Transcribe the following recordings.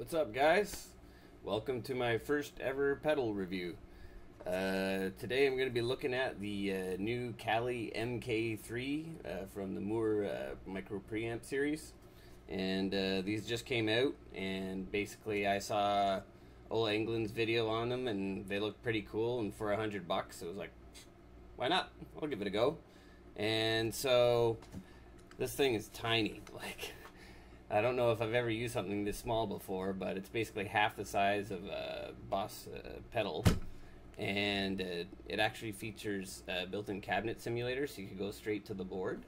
What's up, guys? Welcome to my first ever pedal review. Today I'm going to be looking at the new Cali MK3 from the Mooer micro preamp series. And these just came out, and basically I saw Ola England's video on them and they look pretty cool, and for $100 it was like, why not? I'll give it a go. And so this thing is tiny. Like, I don't know if I've ever used something this small before, but it's basically half the size of a Boss pedal, and it actually features a built-in cabinet simulator, so you can go straight to the board.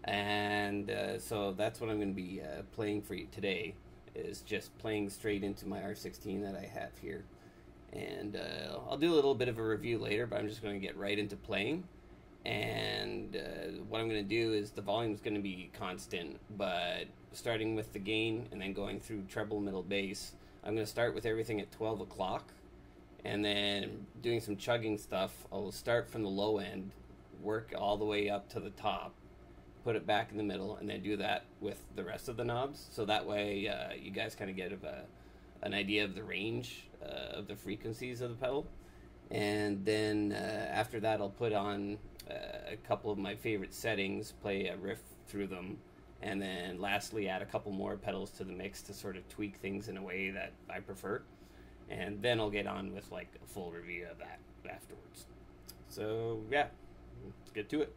And so that's what I'm going to be playing for you today, is just playing straight into my R16 that I have here. And I'll do a little bit of a review later, but I'm just going to get right into playing. And what I'm going to do is the volume is going to be constant, but starting with the gain and then going through treble, middle, bass. I'm going to start with everything at 12 o'clock, and then doing some chugging stuff. I'll start from the low end, work all the way up to the top, put it back in the middle, and then do that with the rest of the knobs. So that way you guys kind of get an idea of the range of the frequencies of the pedal. And then after that I'll put on a couple of my favorite settings, play a riff through them, and then lastly add a couple more pedals to the mix to sort of tweak things in a way that I prefer. And then I'll get on with like a full review of that afterwards. So yeah, let's get to it.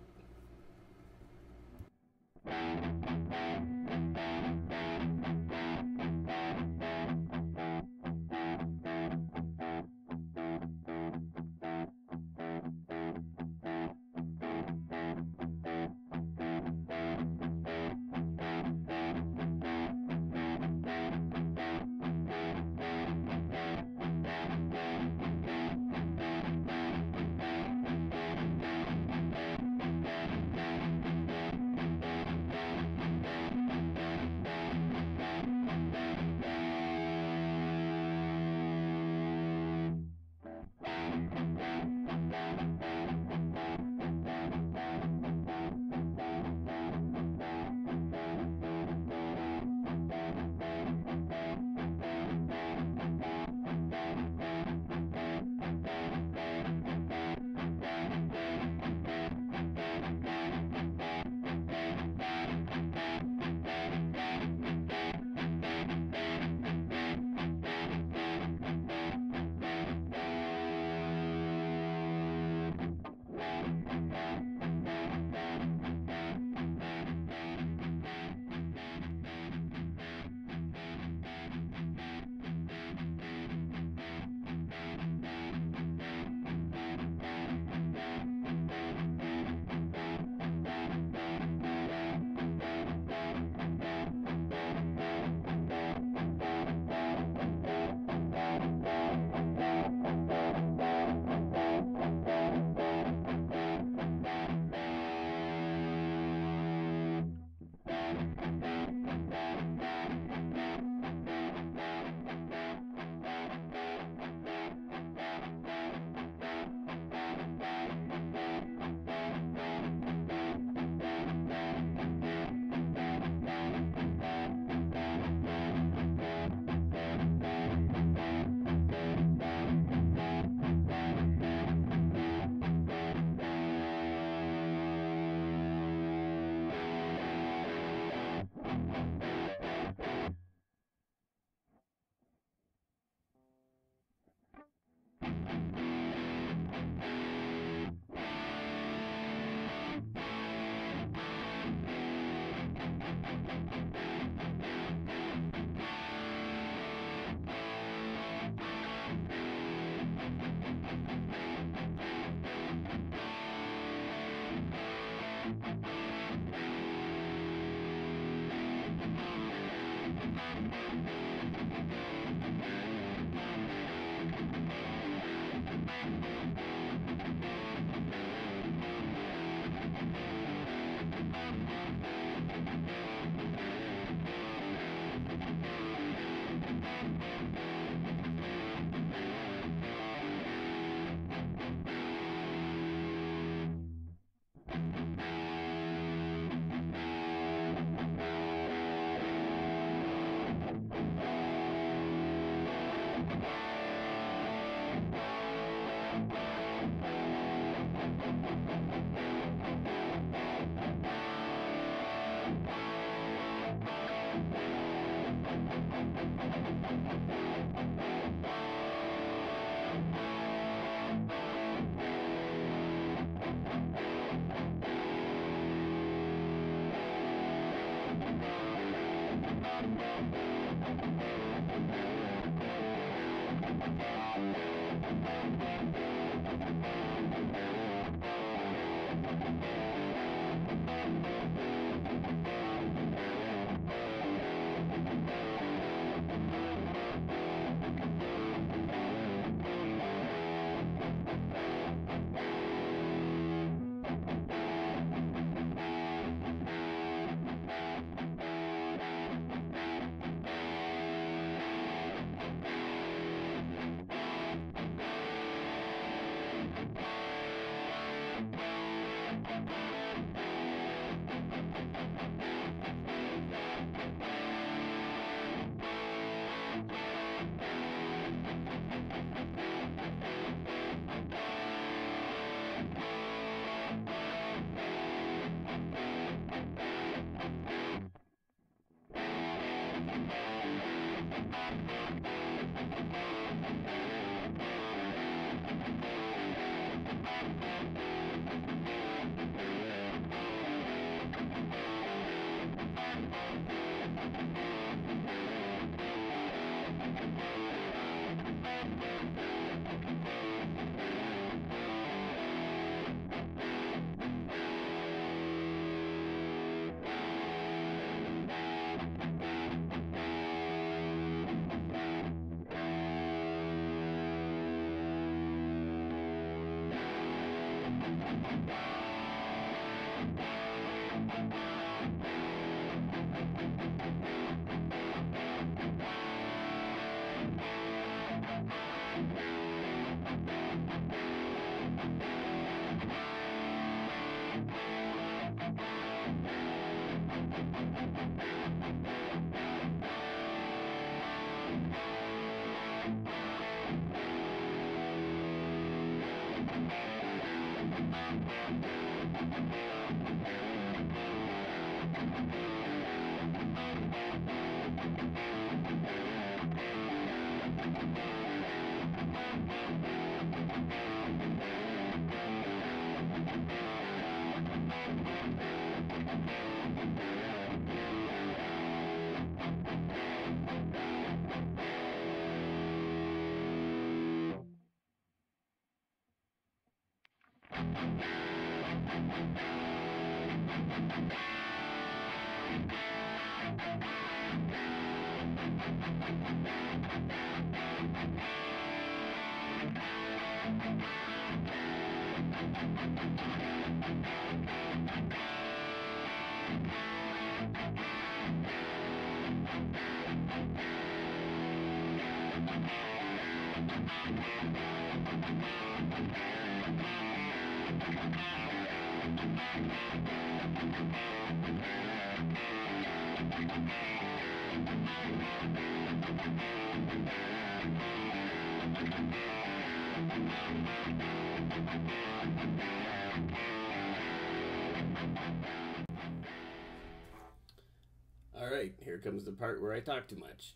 Alright, here comes the part where I talk too much.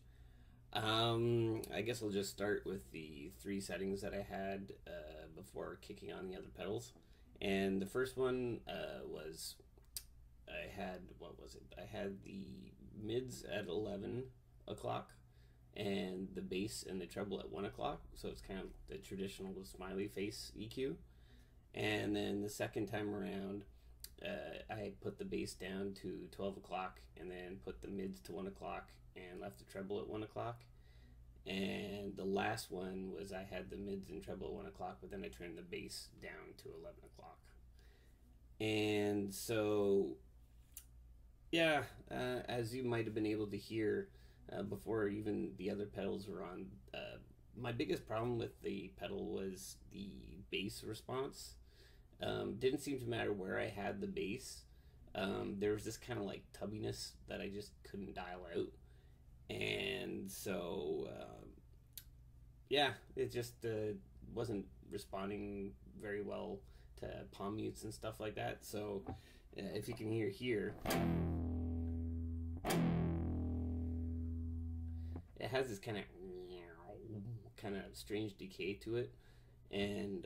I guess I'll just start with the three settings that I had before kicking on the other pedals. And the first one was I had, what was it? I had the mids at 11 o'clock and the bass and the treble at 1 o'clock. So it's kind of the traditional smiley face EQ. And then the second time around, I put the bass down to 12 o'clock and then put the mids to 1 o'clock and left the treble at 1 o'clock. And the last one was I had the mids and treble at 1 o'clock, but then I turned the bass down to 11 o'clock. And so, yeah, as you might have been able to hear before even the other pedals were on, my biggest problem with the pedal was the bass response. Didn't seem to matter where I had the bass. There was this kind of like tubbiness that I just couldn't dial out. And so, yeah, it just wasn't responding very well to palm mutes and stuff like that. So, if you can hear here, it has this kind of strange decay to it. And,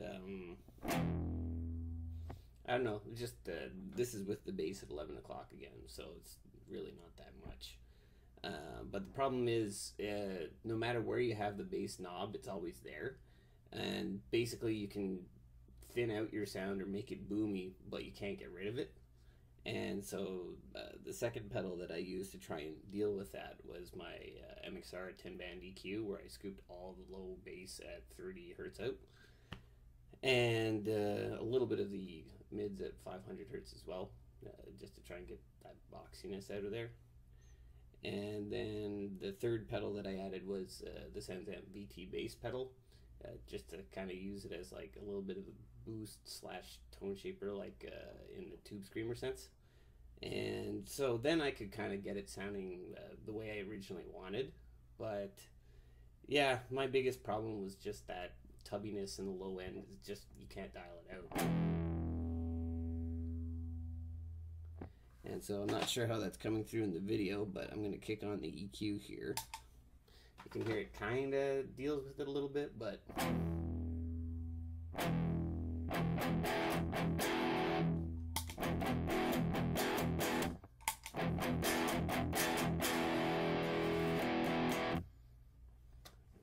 I don't know, just this is with the bass at 11 o'clock again, so it's really not that much. But the problem is, no matter where you have the bass knob, it's always there. And basically, you can thin out your sound or make it boomy, but you can't get rid of it. And so the second pedal that I used to try and deal with that was my MK3 10-band EQ, where I scooped all the low bass at 30 hertz out, and a little bit of the mids at 500 hertz as well, just to try and get that boxiness out of there. And then the third pedal that I added was the SoundZamp VT bass pedal, just to kind of use it as like a little bit of a boost slash tone shaper, like in the Tube Screamer sense. And so then I could kind of get it sounding the way I originally wanted. But yeah, my biggest problem was just that tubbiness in the low end. It's just, you can't dial it out. And so I'm not sure how that's coming through in the video, but I'm going to kick on the EQ here. You can hear it kind of deals with it a little bit, but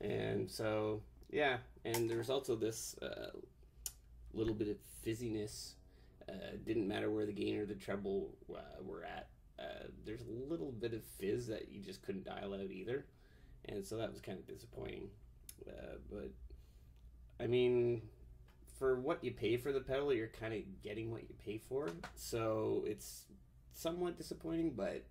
and so yeah, and there's also this little bit of fizziness. Didn't matter where the gain or the treble were at. There's a little bit of fizz that you just couldn't dial out either, and so that was kind of disappointing. But I mean, for what you pay for the pedal, you're kind of getting what you pay for, so it's somewhat disappointing, but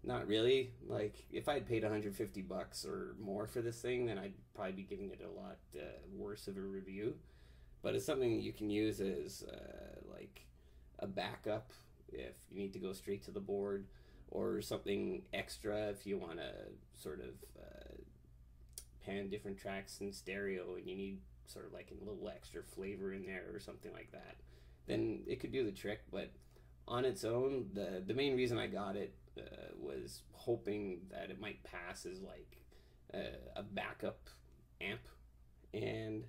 not really. Like, if I'd paid 150 bucks or more for this thing, then I'd probably be giving it a lot worse of a review. But it's something you can use as like a backup if you need to go straight to the board, or something extra if you want to sort of pan different tracks in stereo and you need sort of like a little extra flavor in there or something like that. Then it could do the trick. But on its own, the main reason I got it was hoping that it might pass as like a backup amp, and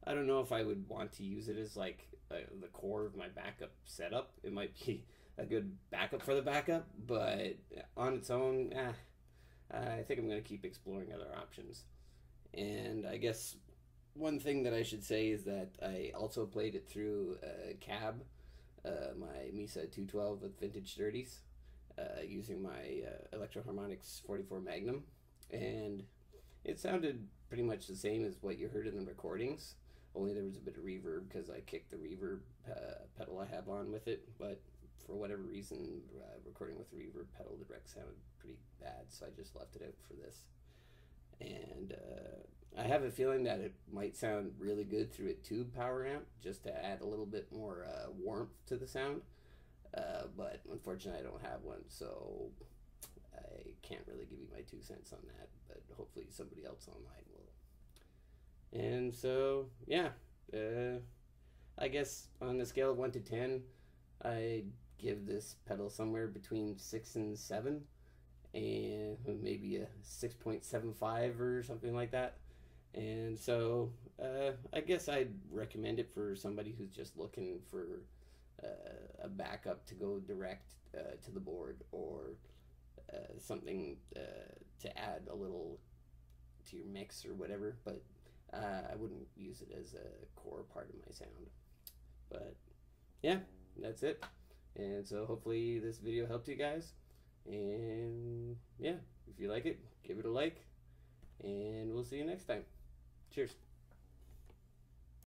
I don't know if I would want to use it as like the core of my backup setup. It might be a good backup for the backup, but on its own, I think I'm going to keep exploring other options. And I guess one thing that I should say is that I also played it through cab, my Mesa 212 with vintage 30s, using my Electro Harmonix 44 Magnum, and it sounded pretty much the same as what you heard in the recordings. Only there was a bit of reverb because I kicked the reverb pedal I have on with it, but for whatever reason, recording with the reverb pedal, the rec sounded pretty bad, so I just left it out for this. And I have a feeling that it might sound really good through a tube power amp, just to add a little bit more warmth to the sound, but unfortunately I don't have one, so I can't really give you my 2 cents on that, but hopefully somebody else online will. And so, yeah, I guess on a scale of 1 to 10, I give this pedal somewhere between 6 and 7, and maybe a 6.75 or something like that. And so, I guess I'd recommend it for somebody who's just looking for a backup to go direct to the board, or something to add a little to your mix or whatever, but I wouldn't use it as a core part of my sound. But yeah, that's it. And so hopefully this video helped you guys. And yeah, if you like it, give it a like. And we'll see you next time. Cheers.